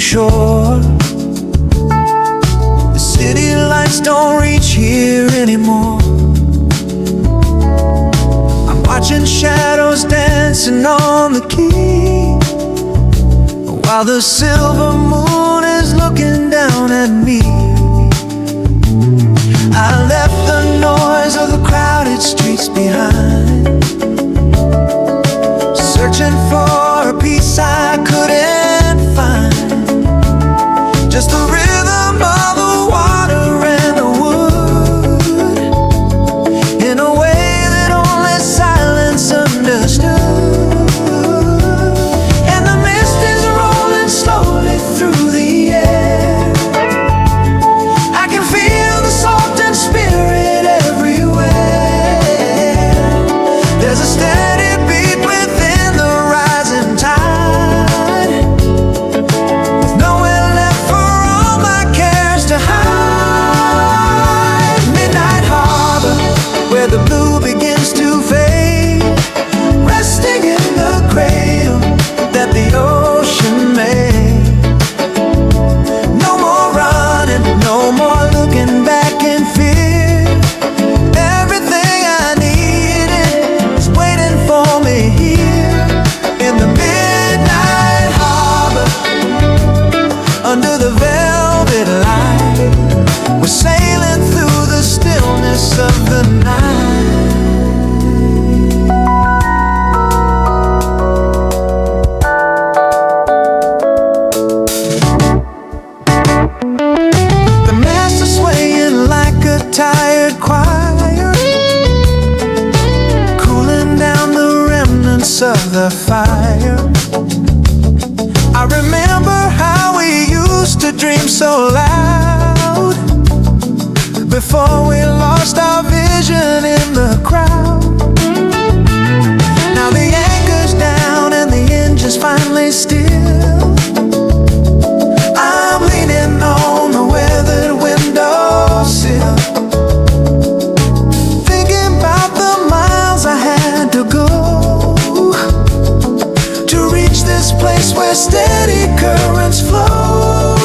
shore. The city lights don't reach here anymore. I'm watching shadows dancing on the quay, while the silver moon is looking down at me. I left the noise of the crowded streets behind, searching for a peace I couldn't find. Just the rhythm of the water and the wood, in a way that only silence understood. And the mist is rolling slowly through the air. I can feel the salt and spirit everywhere. There's a steady beat within the rising tide, with nowhere left for all my cares to hide. Midnight harbor, where the blue begins to fade, resting in the cradle that the ocean made. No more running, no more looking back in fear. Everything I needed is waiting for me here in the midnight harbor, under the velvet light. We're sailing through the stillness of the night. The masts are swaying like a tired choir, cooling down the remnants of the fire. I remember how we used to dream so loud, before we lost our vision in the crowd. Now the anchor's down and the engine's finally still. I'm leaning on the weathered windowsill, thinking about the miles I had to go to reach this place where steady currents flow.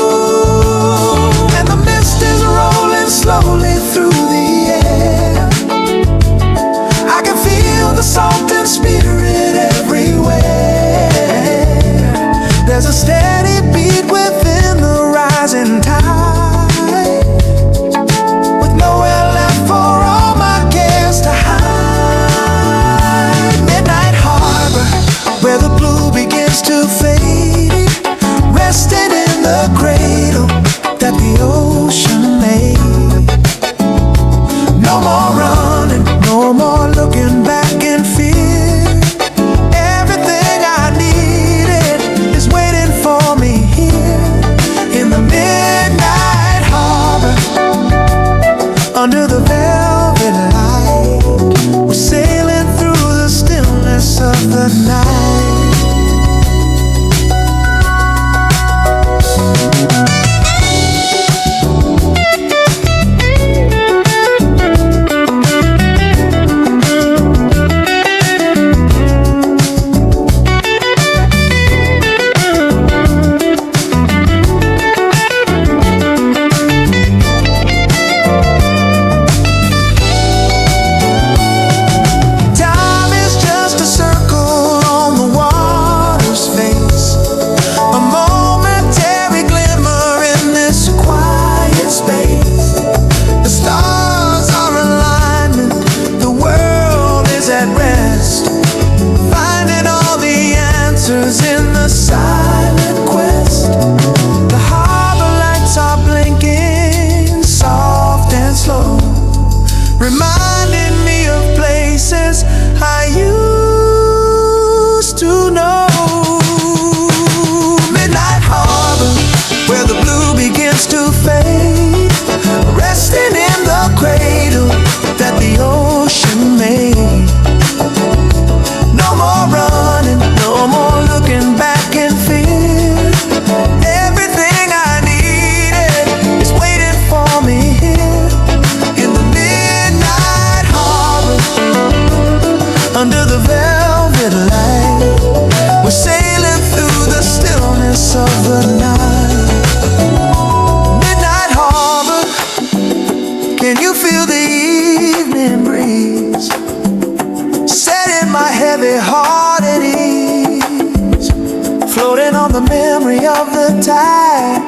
mercy of the tide,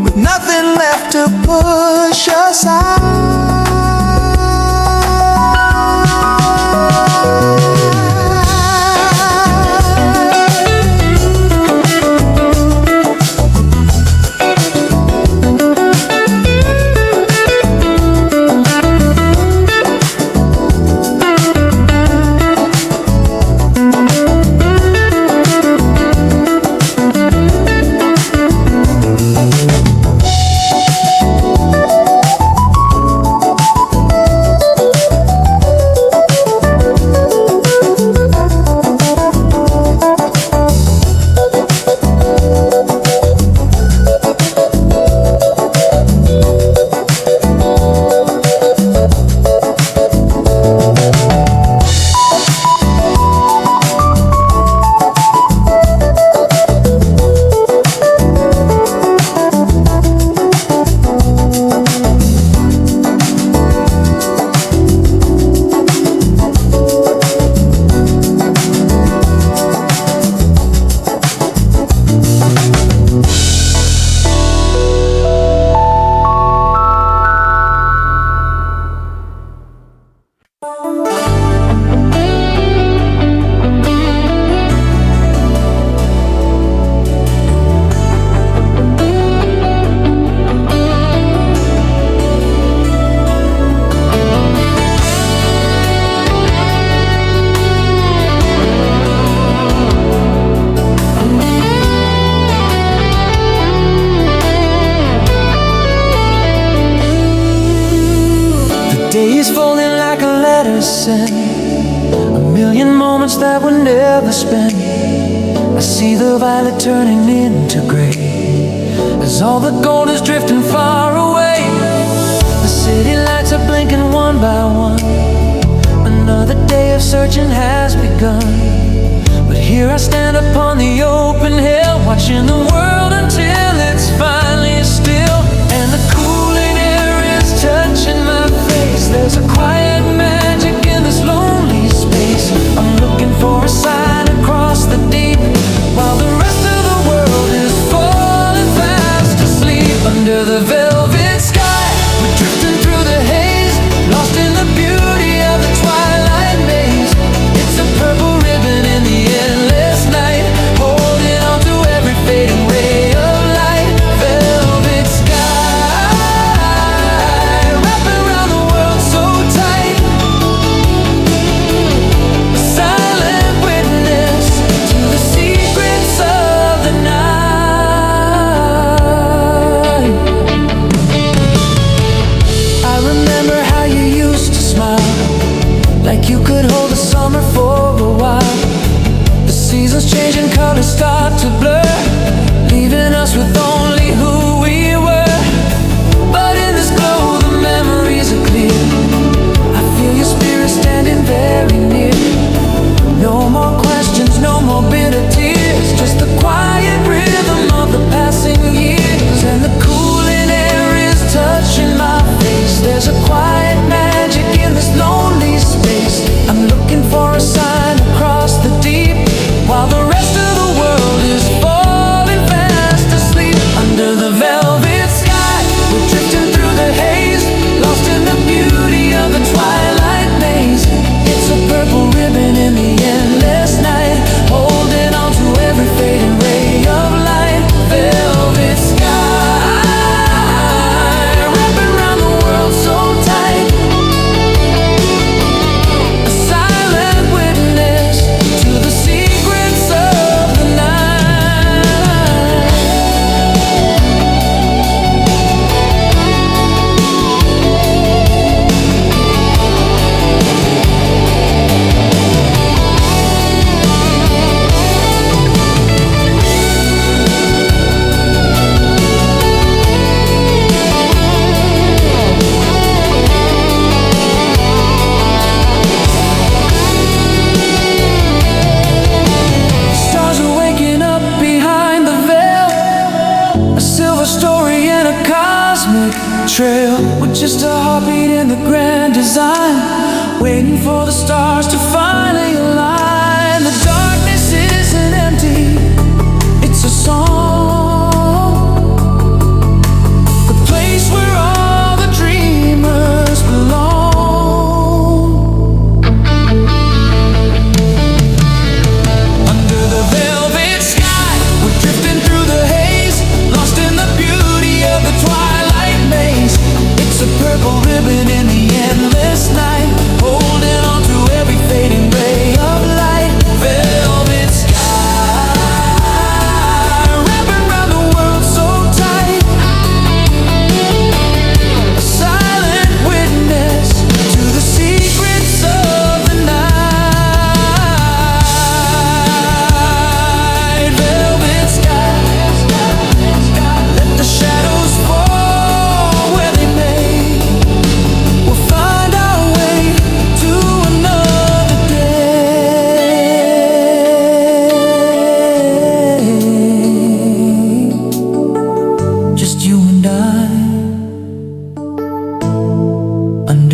with nothing left to push aside. Days falling like a letter sent, a million moments that were never spent. I see the violet turning into gray as all the gold is drifting far away. The city lights are blinking one by one. Another day of searching has begun, but here I stand upon the open hill, watching the world until it's finally still. And the cooling air is touching my face. There's a quiet magic in this lonely space. I'm looking for a sign across the deep, while the rest of the world is falling fast asleep. Under the velvet sky, we're drifting through the haze, lost in the beauty of the twilight maze. It's a purple ribbon in the endless night, holding on to every fading ray of light. Velvet sky, wrapping around the world so tight. A silent witness to the secrets of the night. I remember how you used to smile, like you could hold the summer for a while. The seasons change and colors start to blur, leaving us with only who we were. But in this glow the memories are clear. I feel your spirit standing very near. No more questions, no more bitter tears, just the quiet rhythm of the passing years. And the cooling air is touching my face. There's a quiet magic in this lonely space. I'm looking for a sign across the deep, while the rest of the world is falling fast asleep. Under the velvet sky, we're drifting through the haze, lost in the beauty of the twilight maze. It's a purple ribbon in the endless night, holding on to every fading ray of light. Velvet sky, wrapping around the world so tight. A silent witness to the secrets of the night. Stars are waking up behind the veil, a silver story and a cosmic trail, with just a heartbeat in the grand design, waiting for the stars to finally align. The darkness isn't empty, it's a song.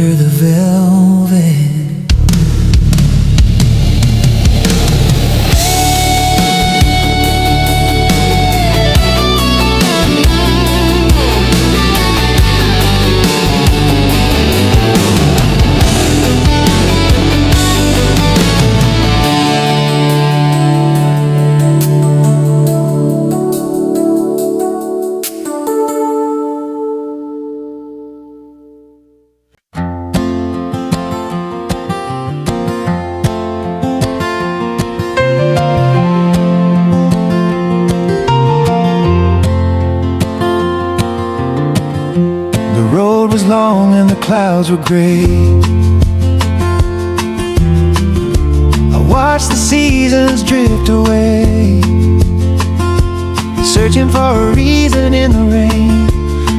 under the velvet. Clouds were gray. I watched the seasons drift away, searching for a reason in the rain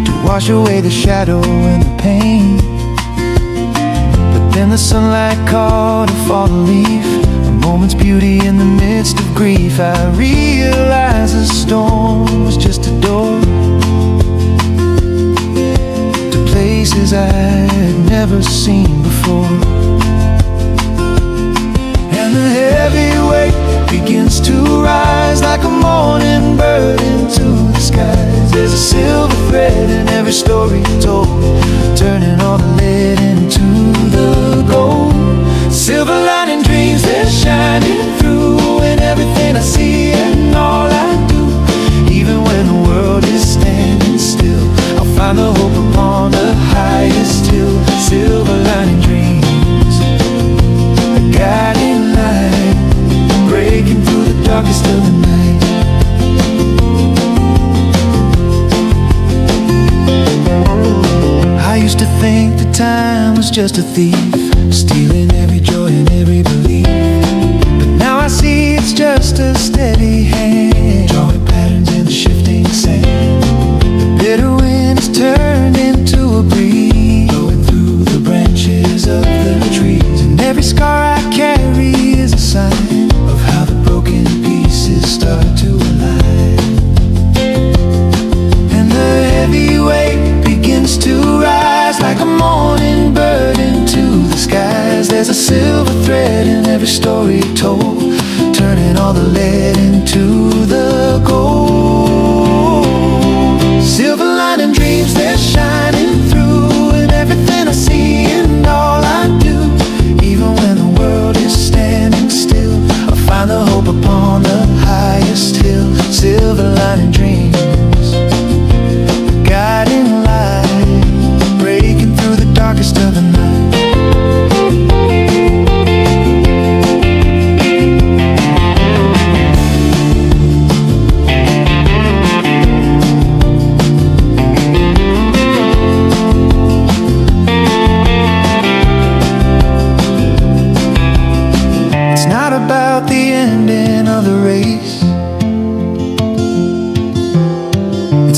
to wash away the shadow and the pain. But then the sunlight caught a fallen leaf, a moment's beauty in the midst of grief. I realized the storm was just a door places I had never seen before. And the heavy weight begins to rise like a morning bird into the skies. There's a silver thread in every story told, turning all the lead into the gold. Silver lining dreams, they're shining through in everything I see and all I do. Even when the world is standing still, I'll find the hope upon the highest hill. Silver lining dreams, a guiding light, breaking through the darkest of the night. I used to think that time was just a thief, stealing every joy and every belief. But now I see it's just a steady hand, drawing patterns in the shifting sand. The bitter wind is turned into a breeze, blowing through the branches of the trees. And every scar I carry is a sign of how the broken pieces start to align. And the heavy weight begins to rise like a morning bird into the skies. There's a silver thread in every story told, turning all the lead into the gold. Silver lining dreams, they're shining through in everything I see and all I do. Even when the world is standing still, I'll find the hope upon the highest hill. Silver lining dreams, guiding light, breaking through the darkest of the night.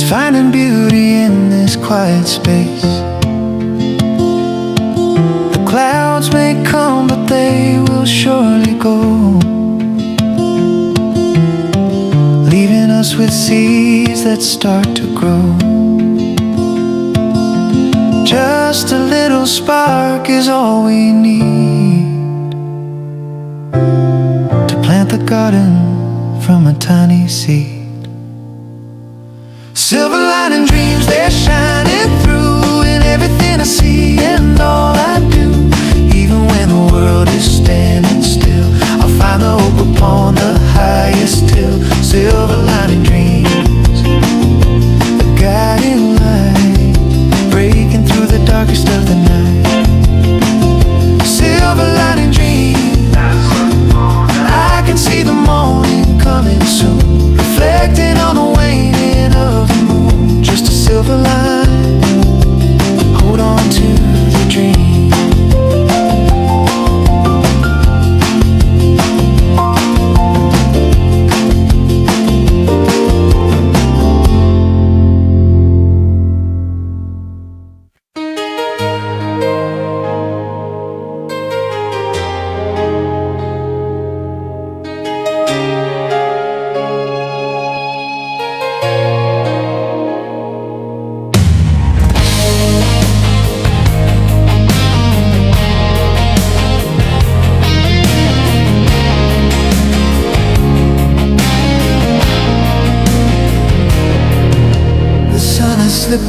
Finding beauty in this quiet space. The clouds may come, but they will surely go, leaving us with seeds that start to grow. Just a little spark is all we need to plant the garden from a tiny seed. Silver lining dreams, they're shining through in everything I see and all I do. Even when the world is standing still, I'll find the hope upon the highest hill. Silver lining dreams, a guiding light, breaking through the darkest of the night. Silver lining dreams, I can see the morning coming soon, reflecting on the waning of the moon. Just a silver line, hold on to the dream.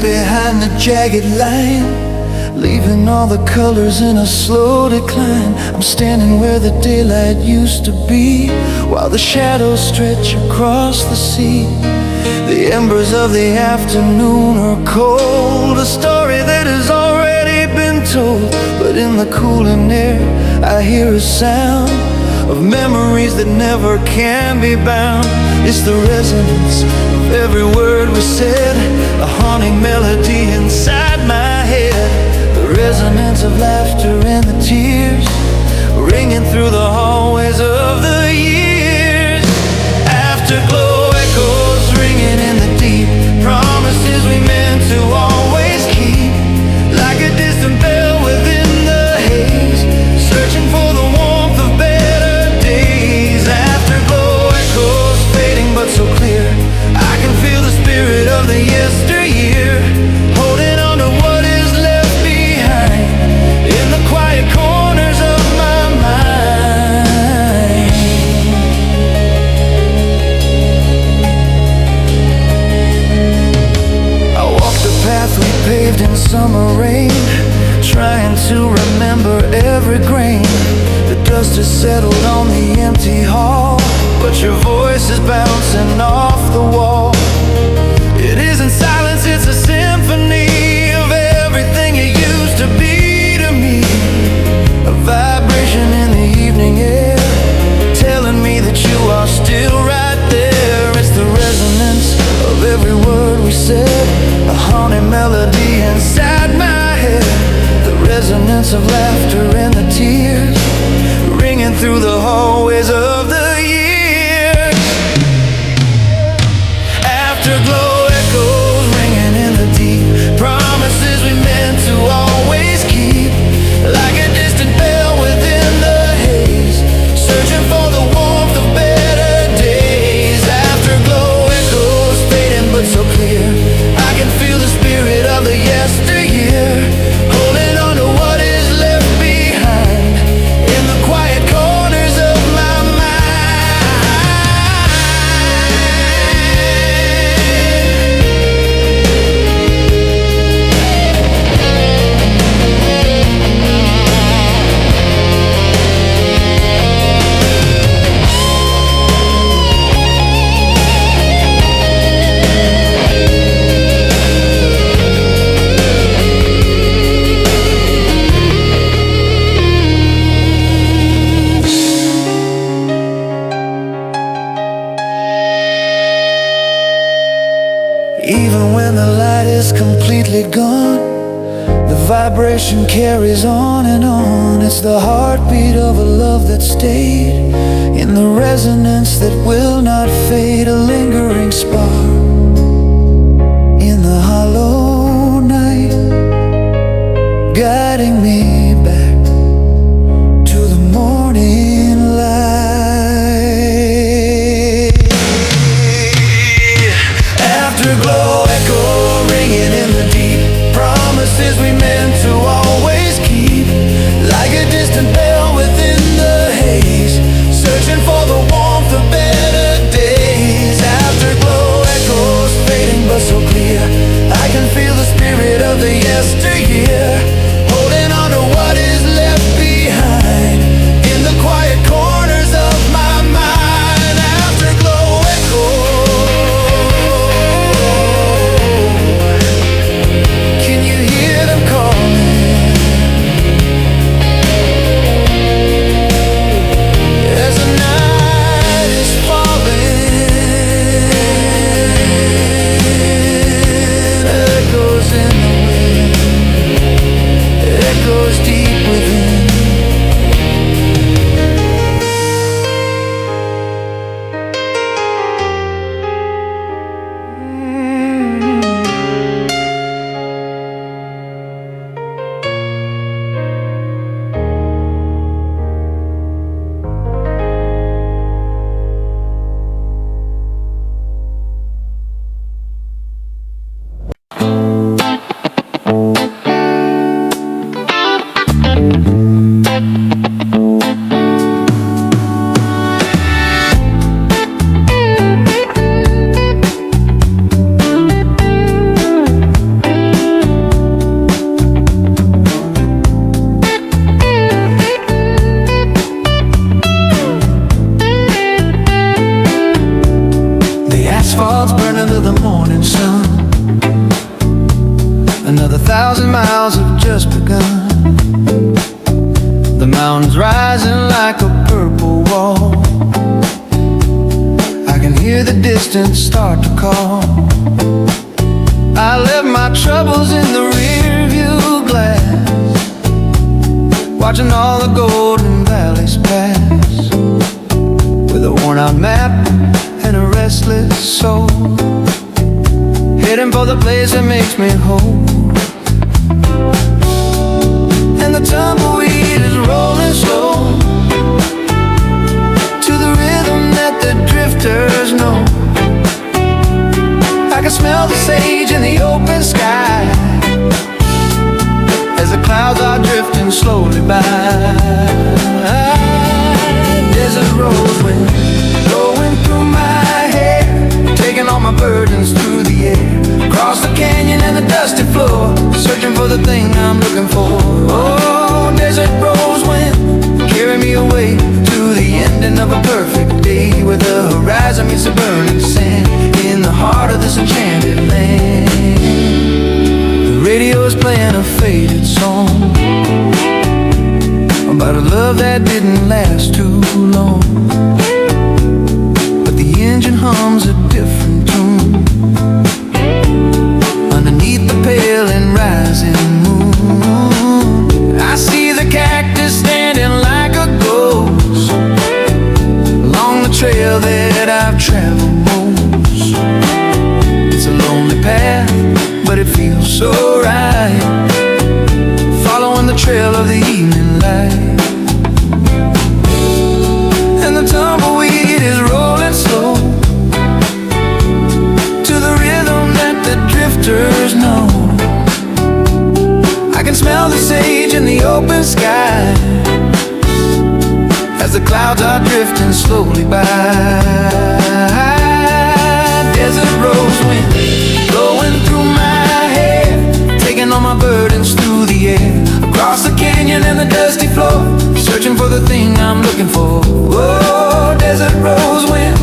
behind the jagged line, leaving all the colors in a slow decline. I'm standing where the daylight used to be, while the shadows stretch across the sea. The embers of the afternoon are cold, a story that has already been told. But in the cooling air I hear a sound of memories that never can be bound. It's the resonance of every word we said, a haunting melody inside my head. The resonance of laughter and the tears, ringing through the hallways of the years. Afterglow echoes ringing in the deep, promises we meant to always keep, like a distant bell within the haze, searching for the warmth of better days. Afterglow echoes fading but so clear, I can feel the spirit of the yesteryear, holding on to what is left behind in the quiet corners of my mind. I walked the path we paved in summer rain, trying to remember every grain. The dust has settled on the empty hall, but your voice is bouncing off the wall. It isn't silence, it's a symphony of everything you used to be to me. A vibration in the evening air, telling me that you are still right there. It's the resonance of every word we said, a haunting melody inside my head. The resonance of laughter and the tears, ringing through the hallways of the years. Afterglow echoes ringing in the deep, promises we meant to always keep, like a distant bell within the haze, searching for the warmth of better days. Afterglow echoes fading but so clear, I can feel the spirit of the yesteryear, holding on to what is left behind in the quiet corners of my mind. Even when the light is completely gone, the vibration carries on and on. It's the heartbeat of a love that stayed, in the resonance that will not fade, a lingering spark in the hollow night, guiding me back to the morning light. Afterglow echo ringing in the deep, promises we meant to always keep, like a distant bell within the haze, searching for the warmth of better days. Afterglow echo miles have just begun. The mountains rising like a purple wall. I can hear the distance start to call. I left my troubles in the rearview glass, watching all the golden valleys pass, with a worn out map and a restless soul, heading for the place that makes me whole. And the tumbleweed is rolling slow to the rhythm that the drifters know. I can smell the sage in the open sky as the clouds are drifting slowly by. Desert rose wind blowing through my hair, taking all my burdens through the air, across the canyon and the dusty floor, searching for the thing I'm looking for. Oh, desert rose wind, carry me away to the ending of a perfect day, where the horizon meets the burning sand, in the heart of this enchanted land. The radio is playing a faded song about a love that didn't last too long, but the engine hums a different tune underneath the pale and rising moon. I see the cactus standing like a ghost along the trail that I've traveled most. It's a lonely path, but it feels so right, following the trail of the evening light. And the tumbleweed is rolling slow to the rhythm that the drifters know. I can smell the sage in the open sky as the clouds are drifting slowly by. Desert rose wind blowing through my hair, taking all my burdens through the air, across the canyon and the dusty floor, searching for the thing I'm looking for. Oh, desert rose wind,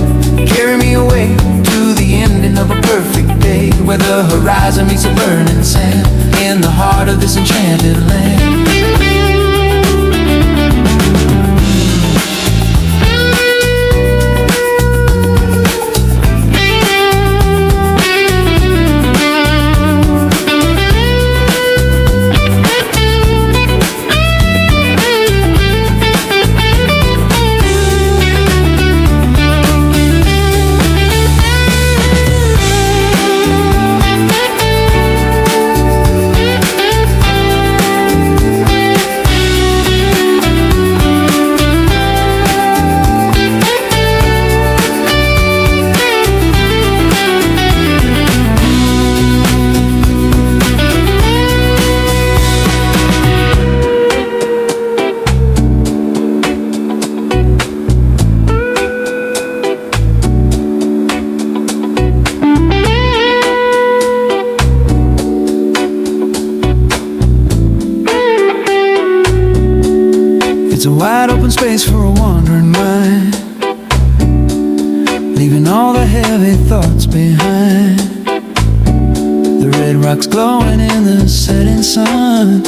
carry me away to the ending of a perfect day, where the horizon meets the burning sand, in the heart of this enchanted land. It's a wide open space for a wandering mind, leaving all the heavy thoughts behind. The red rocks glowing in the setting sun,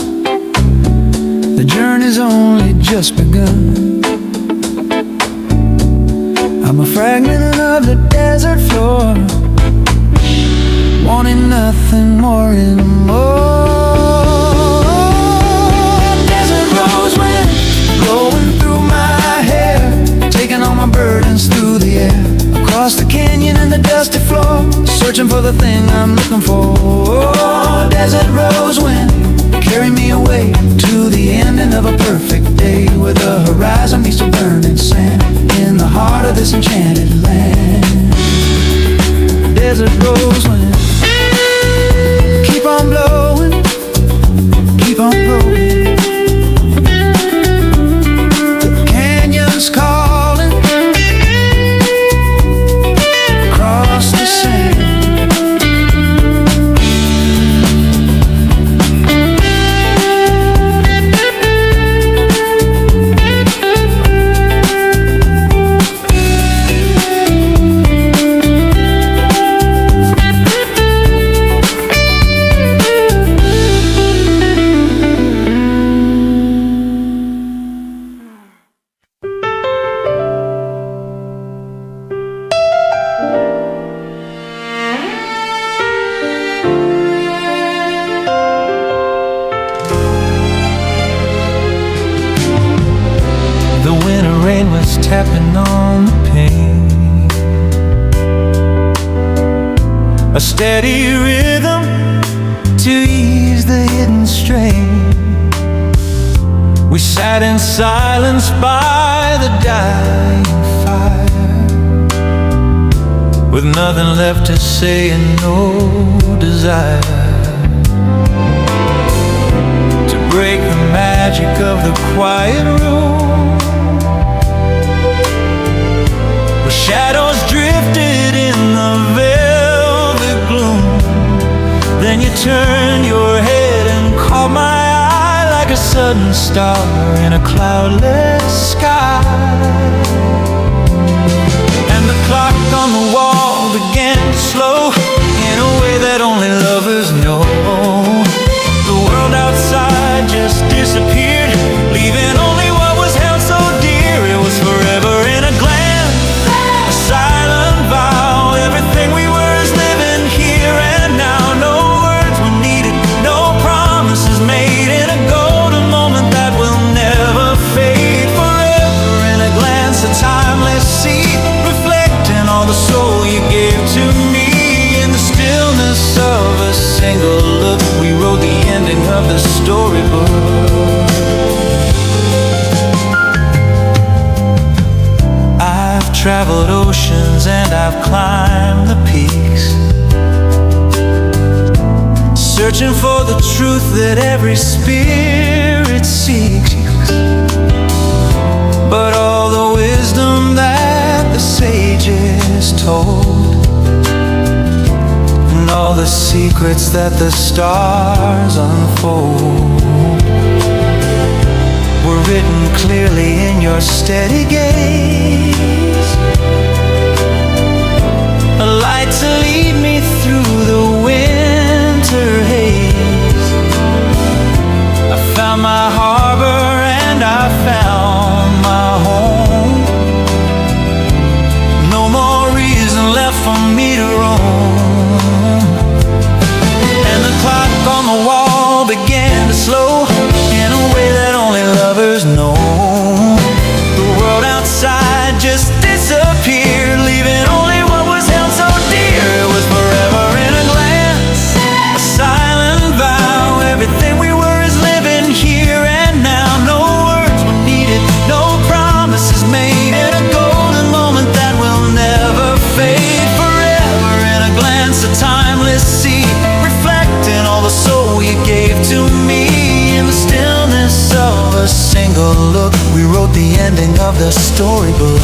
the journey's only just begun. I'm a fragment of the desert floor, wanting nothing more and more. Desert rose wind blowing through my hair, taking all my burdens through the air, across the canyon and the dusty floor, searching for the thing I'm looking for. Oh, desert rose wind, carry me away to the ending of a perfect day, where the horizon meets the burning sand, in the heart of this enchanted land. Desert rose wind, keep on blowing, keep on blowing. The canyon's calling across the sand. rain was tapping on the pane. A steady rhythm to ease the hidden strain. We sat in silence by the dying fire, with nothing left to say and no desire to break the magic of the quiet room, where shadows drifted in the velvet gloom. Then you turned your head and caught my eye like a sudden star in a cloudless sky. And the clock on the wall began to slow in a way that only lovers know. The world outside just disappeared, leaving only what was held so dear. It was forever in a glance, a silent vow. Everything we were is living here and now. No words were needed, no promises made, in a golden moment that will never fade. Forever in a glance, a timeless sea, reflecting all the soul you gave to me. In the stillness of a single look, we wrote the ending of the storybook. I've traveled oceans and I've climbed the peaks, searching for the truth that every spirit seeks. But all the wisdom that the sages told, and all the secrets that the stars unfold, were written clearly in your steady gaze, a light to lead me through the winter haze. I found my harbor and I found my home. No more reason left for me to roam. And the clock on the wall began to slow in a way that only lovers know. The world outside just disappeared, leaving only what was held so dear. It was forever in a glance, a silent vow. Everything we were is living here and now. No words were needed, no promises made, in a golden moment that will never fade. Forever in a glance, a timeless sea, reflecting all the soul you gave to me. In the stillness of a single look, we wrote the ending of the storybook.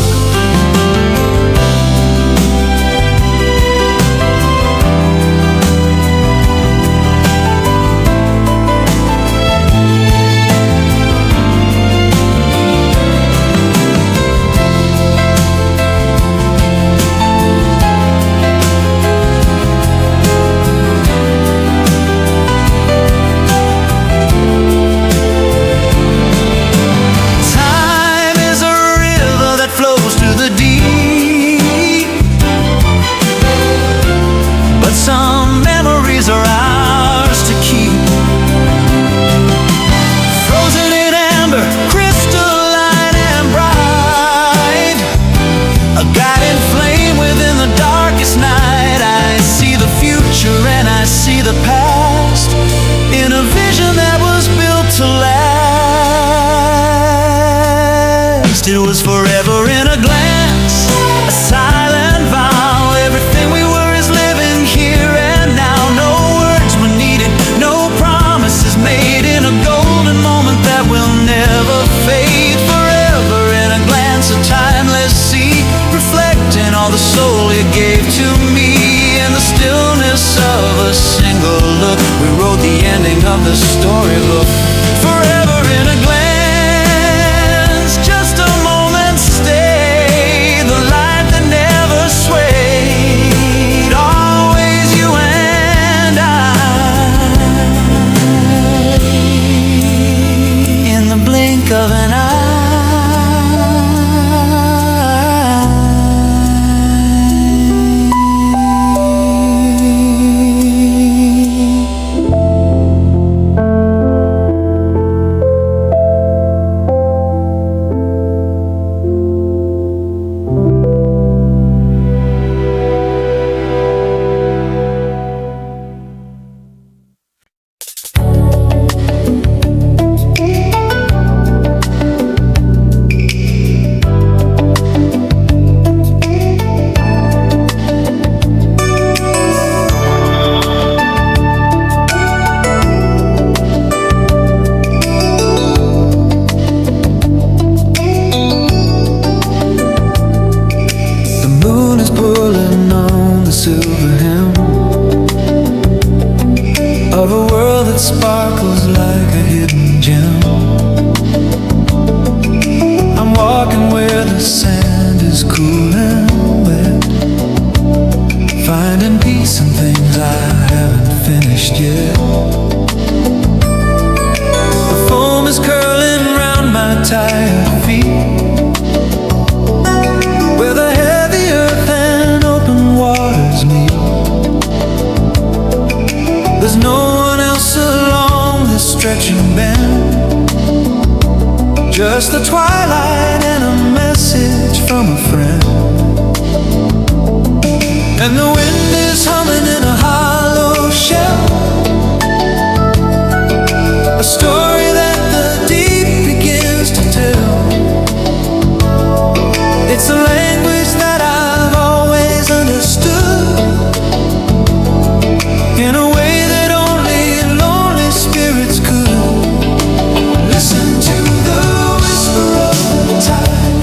Time is a river that flows to the deep. Just the twilight and a message from a friend. And the wind is humming in a hollow shell, a story that the deep begins to tell. It's a language that I've always understood, in a way that only lonely spirits could. Listen to the whisper of the tide,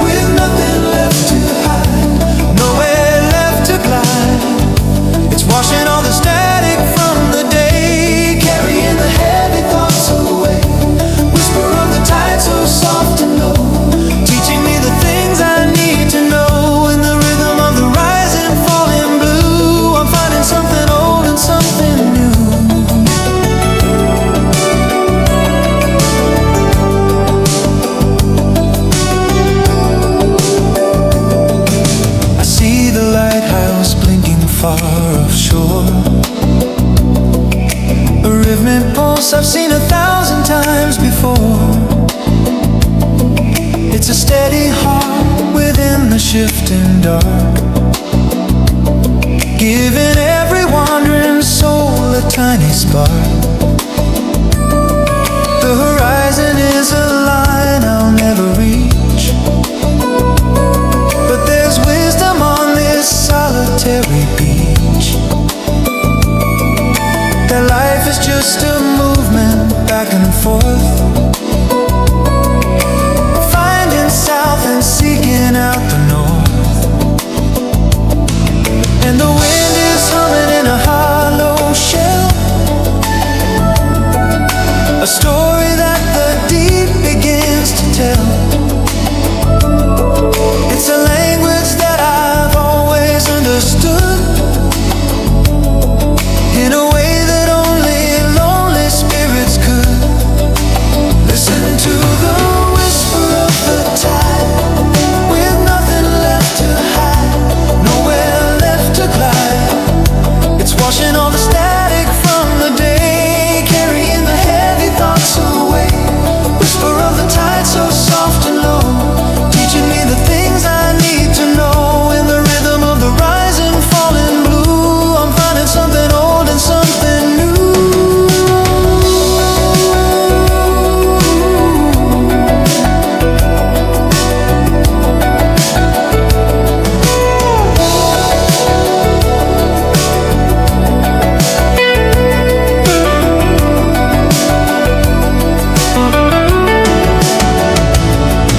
with nothing left to hide, nowhere left to glide. It's washing all the static from the day, carrying the heavy thoughts away. Whisper of the tide, so soft and low, teaching me the things I need to know. In the rhythm of the rising, falling blue, I'm finding something old and something new. I see the lighthouse blinking far offshore, a rhythmic pulse I've seen 1,000 times before. It's a steady heart within the shifting dark, giving every wandering soul a tiny spark. The horizon is a line I'll never reach, but there's wisdom on this solitary beach, that life is just a movement back and forth, finding south and seeking out the north. And the wind is humming in a hollow shell, a story that the deep begins to tell. It's a language that I've always understood, in a way that only lonely spirits could. Listen to the whisper of the tide, with nothing left to hide, nowhere left to glide. It's washing all the static from the day, carrying the heavy thoughts away. Whisper of the tide, so soft and low, teaching me the things I need to know. In the rhythm of the rising, falling blue, I'm finding something old and something new.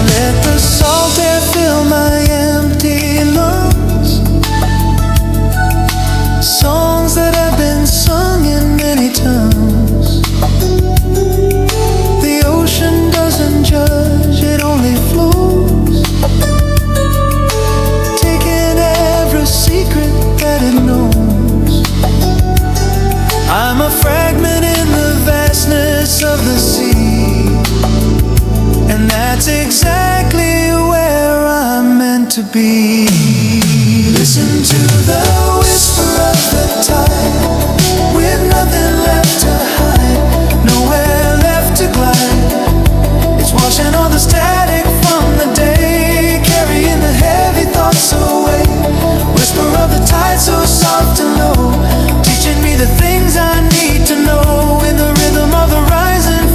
Let the salt air fill my empty lungs, songs that have been sung in many tongues. The ocean doesn't judge, it only flows, taking every secret that it knows. I'm a fragment in the vastness of the sea, and that's exactly where I'm meant to be. Listen to the whisper of the tide, with nothing left to hide, nowhere left to glide. It's washing all the static from the day, carrying the heavy thoughts away. Whisper of the tide, so soft and low, teaching me the things I need to know. In the rhythm of the rising,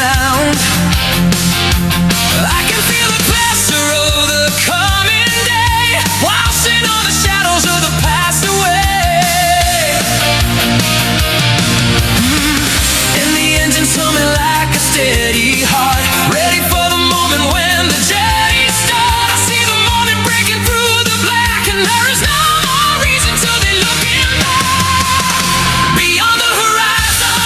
sound. I can feel the pressure of the coming day, washing all the shadows of the past away. And the engine's humming like a steady heart, ready for the moment when the journey starts. I see the morning breaking through the black, and there is no more reason to be looking back. Beyond the horizon,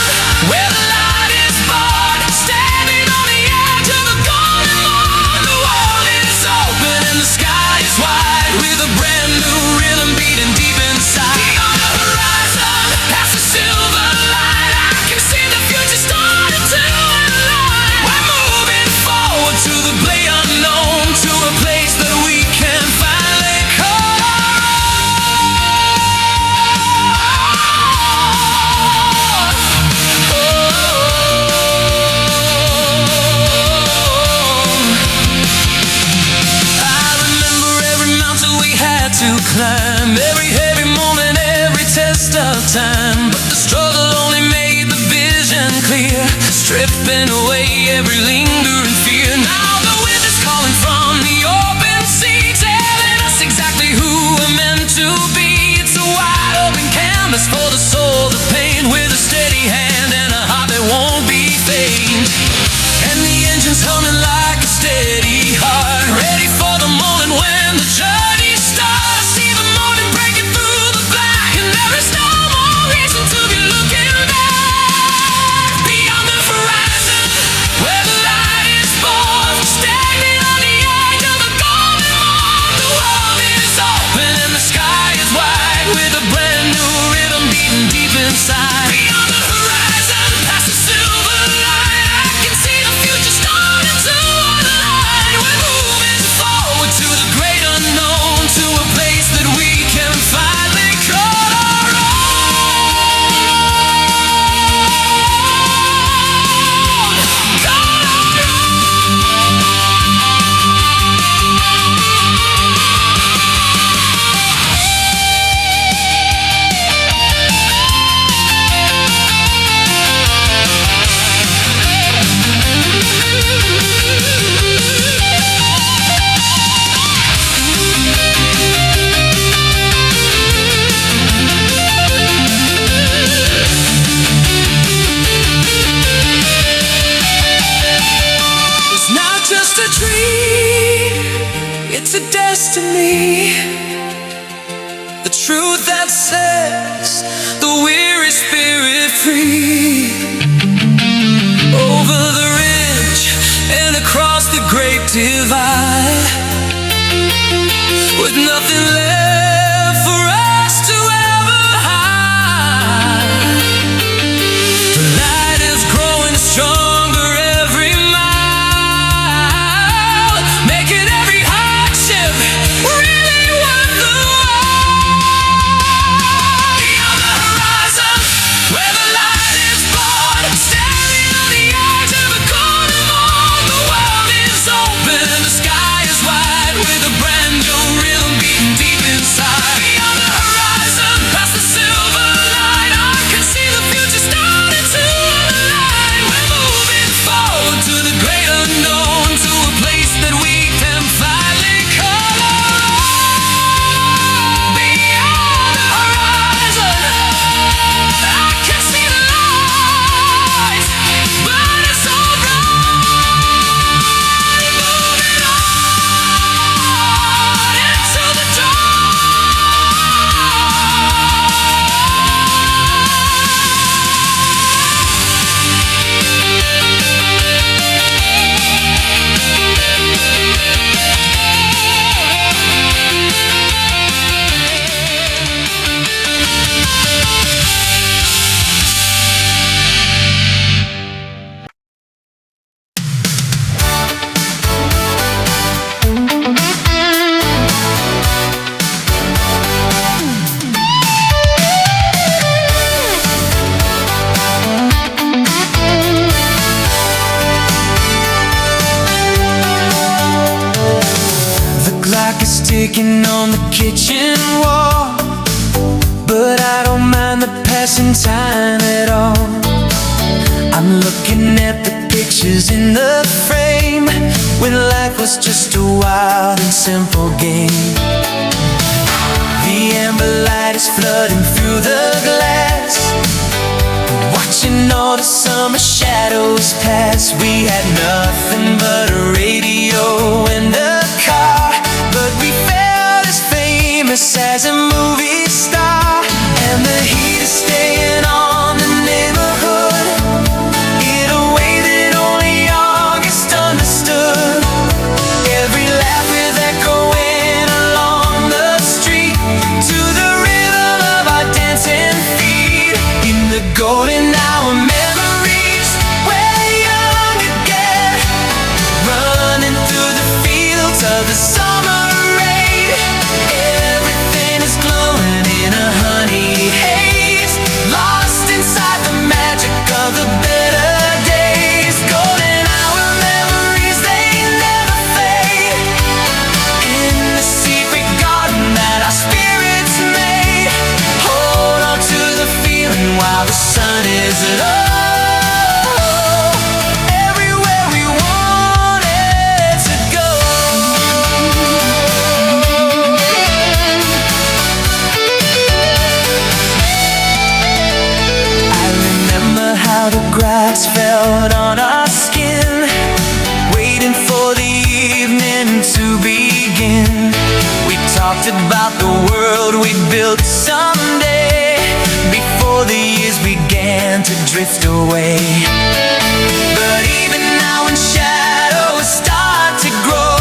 where the light is barred, standing on the edge of the golden morn. The world is open and the sky is wide, with a brand new rhythm beating deep inside. Beyond the horizon, past the silver light, I can see the future starting to align. We're moving forward to the great unknown, to a place that we can finally call our own. I remember every mountain we had to climb, every heavy moment, every test of time. But the struggle only made the vision clear, stripping away every lingering fear. Now the wind is calling from the open sea, telling us exactly who we're meant to be. It's a wide open canvas for the soul to paint, with a steady hand and a heart that won't be faint. And the engine's humming like a steady heart, ready for the moment when the journey starts. See the morning breaking through the black, and there is no more reason to be looking back. Beyond the horizon, where the light is born, standing on the edge of the golden morn. The world is open and the sky is wide, with a brand new rhythm beating deep inside. Beyond the horizon, past the silver light, I can see the future starting to align. We're moving forward to the great unknown, to a place that we can finally call our own. Call our It's not just a dream, it's a destiny. The truth that sets the weary spirit free. Over the ridge and across the great divide, with nothing left for us to ever hide. The light is growing stronger every mile, making every hardship really worth the while. Beyond the horizon, where the light is born, standing on the edge of the golden morn. The world is open and the sky is wide, with a brand new rhythm beating deep inside. Beyond the horizon, past the silver light, I can see the future starting to align. We're moving forward to the great unknown, to a place that we can finally call our own. Beyond the horizon, I can see the light, but it's alright. Moving on into the dawn. Sticking on the kitchen wall, but I don't mind the passing time at all. I'm looking at the picture pictures in the frame when life was just a wild and simple game. The amber light is flooding through the glass, watching all the summer shadows pass. We had nothing but a radio and a car, but we felt as famous as a movie star. And the heat is staying on the neighborhood in a way that only August understood. Every laugh is echoing along the street to the rhythm of our dancing feet. In the golden hour, memories, we're young again, running through the fields of the summer rain. Everything is glowing in a honey haze, lost inside the magic of the better days. Golden hour memories, they never fade, in the secret garden that our spirits made. Hold on to the feeling while the sun is low. Everywhere we wanted to go. I remember how the grass felt on our skin, waiting for the evening to begin. We talked about the world we'd built someday, before the years began to drift away. But even now when shadows start to grow,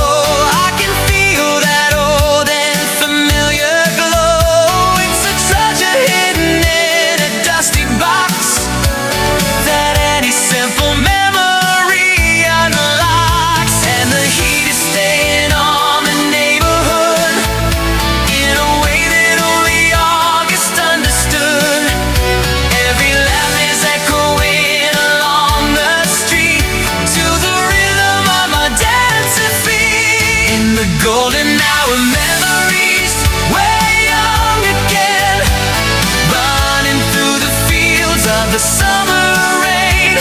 I can feel that old and familiar glow. It's a treasure hidden in a dusty box that any simple memory unlocks. And the heat is staying on the neighborhood in a way that only August understood. Every laugh is echoing along the street to the rhythm of our dancing feet. In the golden hour, memories, we're young again, running through the fields of the summer rain.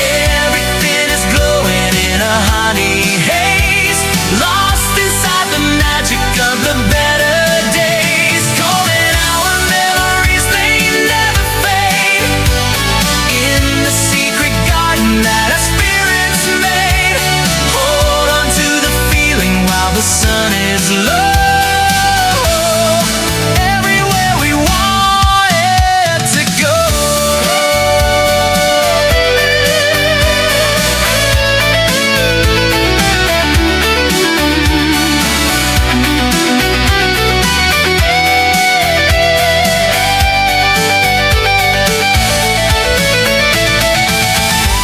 Everything is glowing in a honey haze, lost inside the magic of the better days. Golden hour memories, they never fade, in the secret garden that our spirits made. Hold on to the feeling while the sun is low. Everywhere we wanted to go.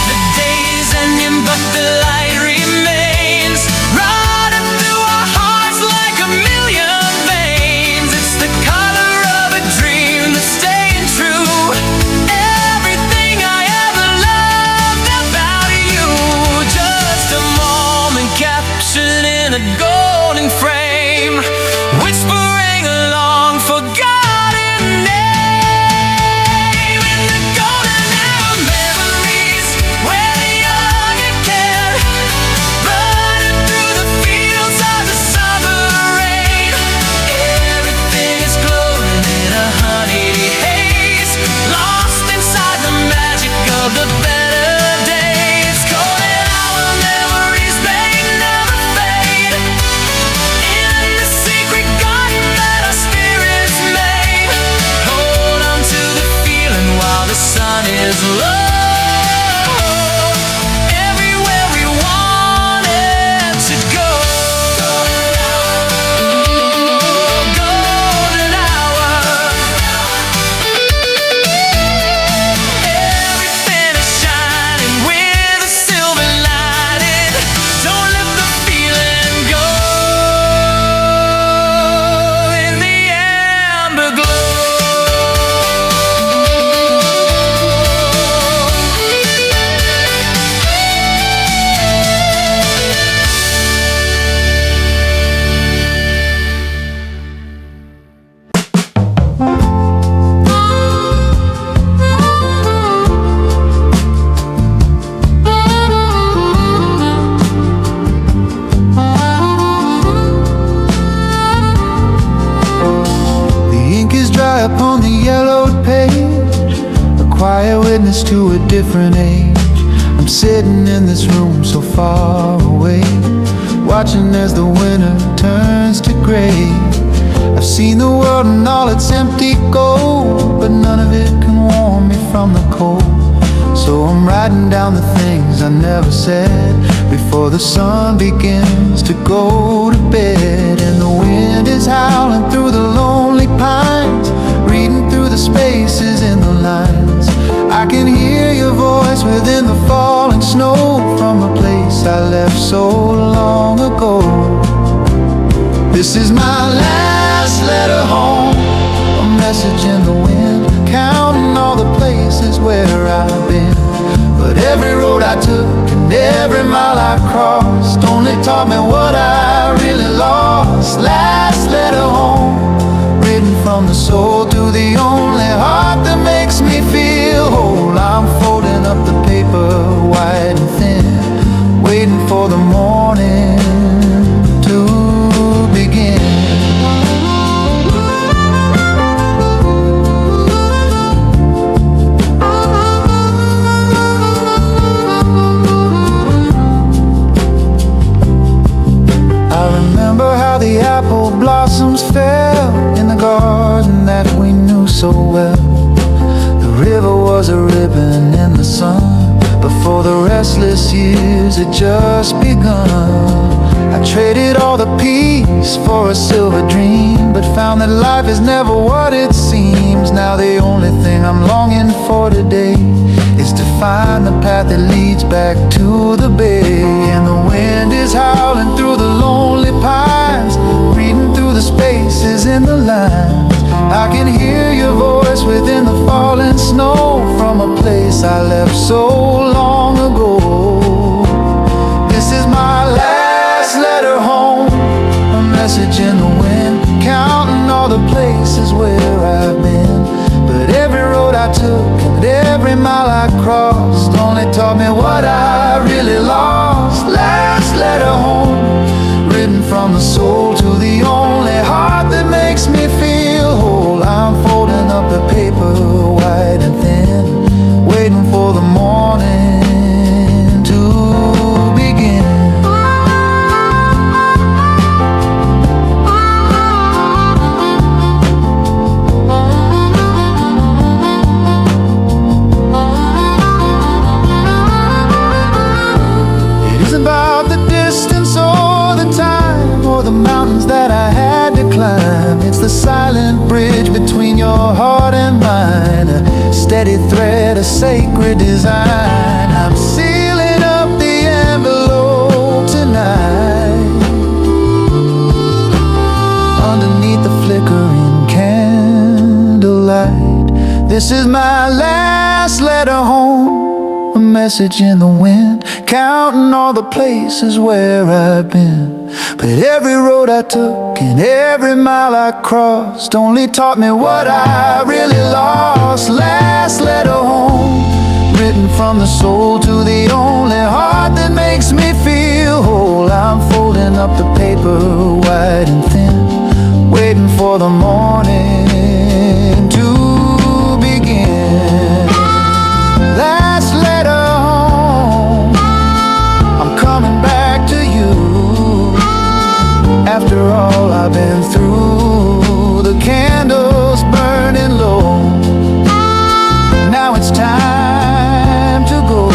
The day's ending, but the light remains, running through our hearts like a million veins. It's the color of a dream that's staying true. Everything I ever loved about you, just a moment captured in a golden frame, whispering along forgotten name. In the golden hour, memories, we're young again, running through the fields of the summer rain. Everything is glowing in a honey haze, lost inside the magic of the better days. Golden hour memories, they never fade, in the secret to a different age. I'm sitting in this room so far away, watching as the winter turns to gray. I've seen the world and all its empty gold, but none of it can warm me from the cold. So I'm writing down the things I never said before the sun begins to go to bed. And the wind is howling through the lonely pines, reading through the spaces in the lines. I can hear your voice within the falling snow from a place I left so long ago. This is my last letter home, a message in the wind, counting all the places where I've been. But every road I took and every mile I crossed only taught me what I really lost. Last letter home, written from the soul to the only heart that makes me feel whole. I'm folding up the paper white and thin, waiting for the morning to begin. The apple blossoms fell in the garden that we knew so well. The river was a ribbon in the sun before the restless years had just begun. I traded all the peace for a silver dream, but found that life is never what it seems. Now the only thing I'm longing for today is to find the path that leads back to the bay. And the wind is howling through the lonely pines, reading through the spaces in the lines. I can hear your voice within the falling snow from a place I left so long ago. This is my last letter home, a message in the wind, counting all the places where I've been. But every road I took and every mile I crossed only taught me what I really lost. Last letter home, written from the soul to the only heart that makes me feel whole. I'm folding up the paper white and thin, waiting for the morning to begin. The mountains that I had to climb, it's the silent bridge between your heart and mine, a steady thread, a sacred design. I'm sealing up the envelope tonight, underneath the flickering candlelight. This is my last letter home, a message in the wind, counting all the places where I've been. But every road I took and every mile I crossed only taught me what I really lost. Last letter home, written from the soul to the only heart that makes me feel whole. I'm folding up the paper white and thin, waiting for the morning to begin. Last letter home, I'm coming back to you. After all I've been through, the candles burning low, now it's time to go.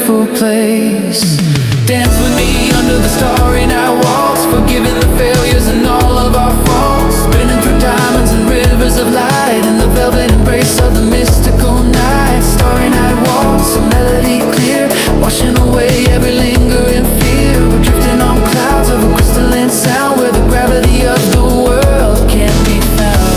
beautiful place. Dance with me under the starry night waltz, forgiving the failures and all of our faults, spinning through diamonds and rivers of light in the velvet embrace of the mystical night. Starry night waltz, a melody clear, washing away every lingering fear. We're drifting on clouds of a crystalline sound where the gravity of the world can't be found.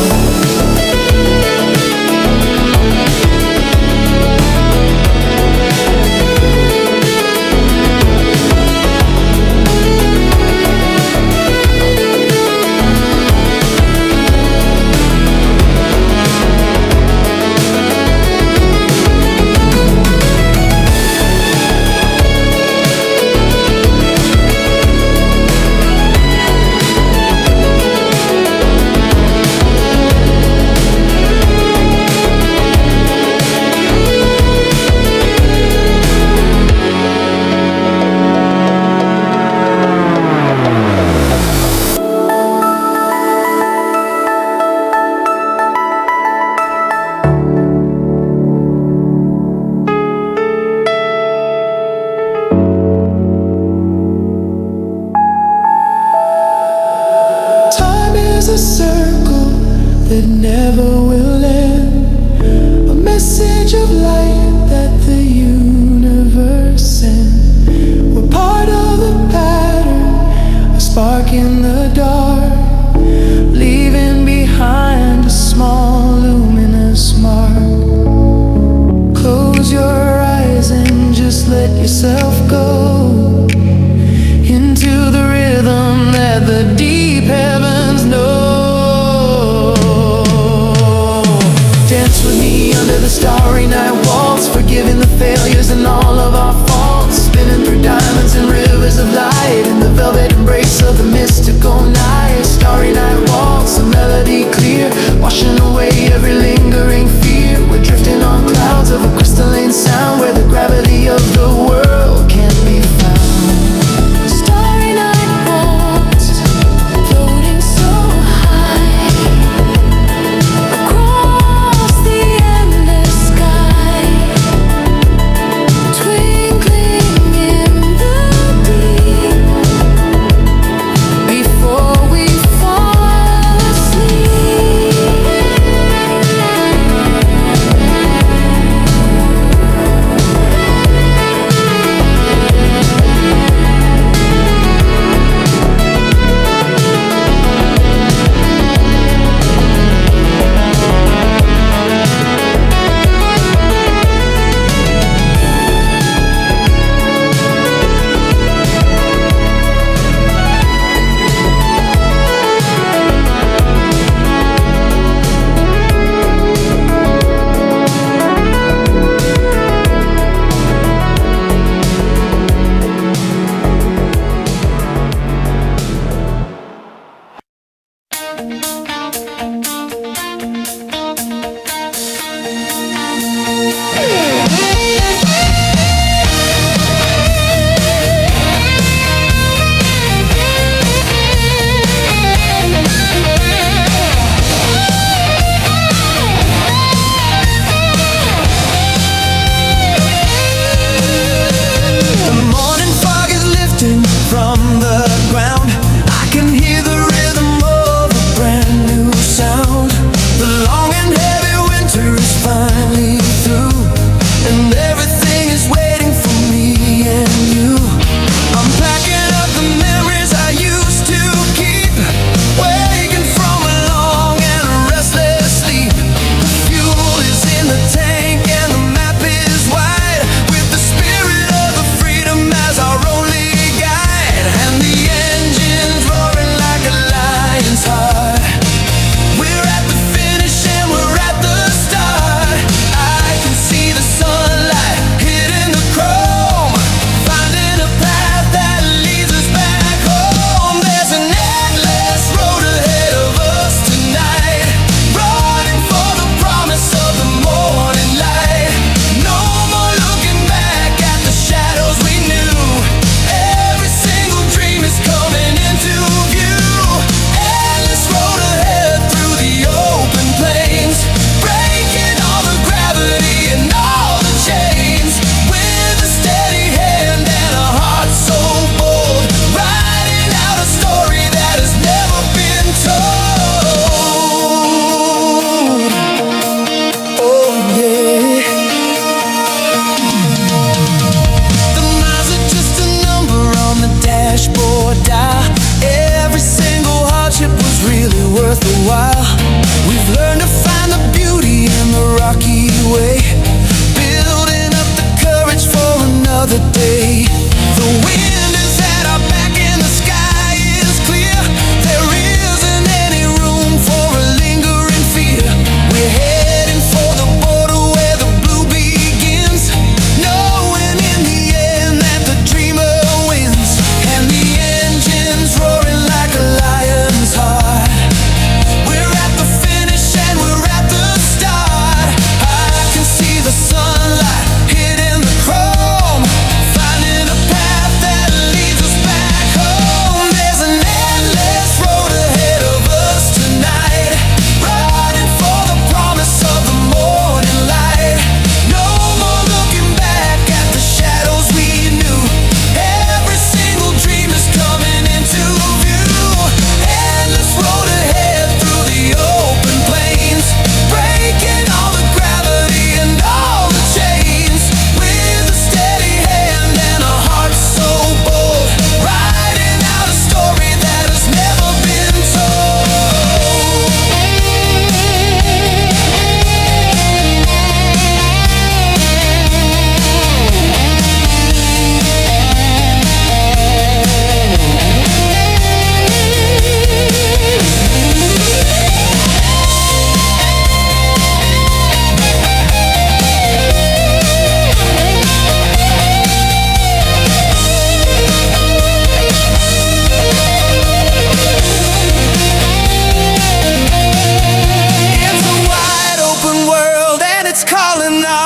Before we fall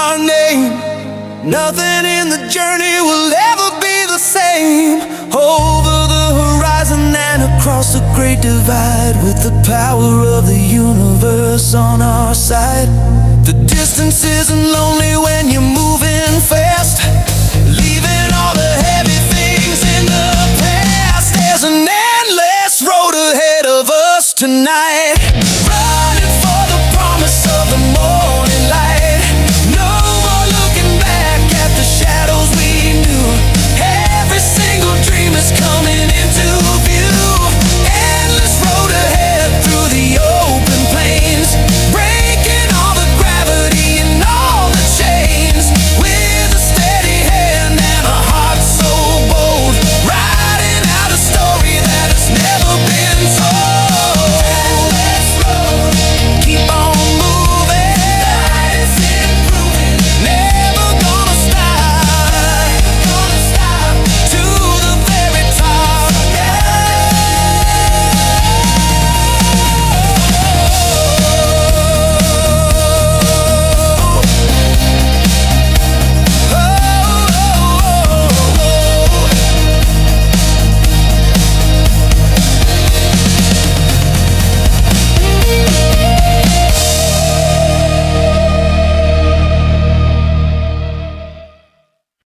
our name. Nothing in the journey will ever be the same. Over the horizon and across the great divide, with the power of the universe on our side. The distance isn't lonely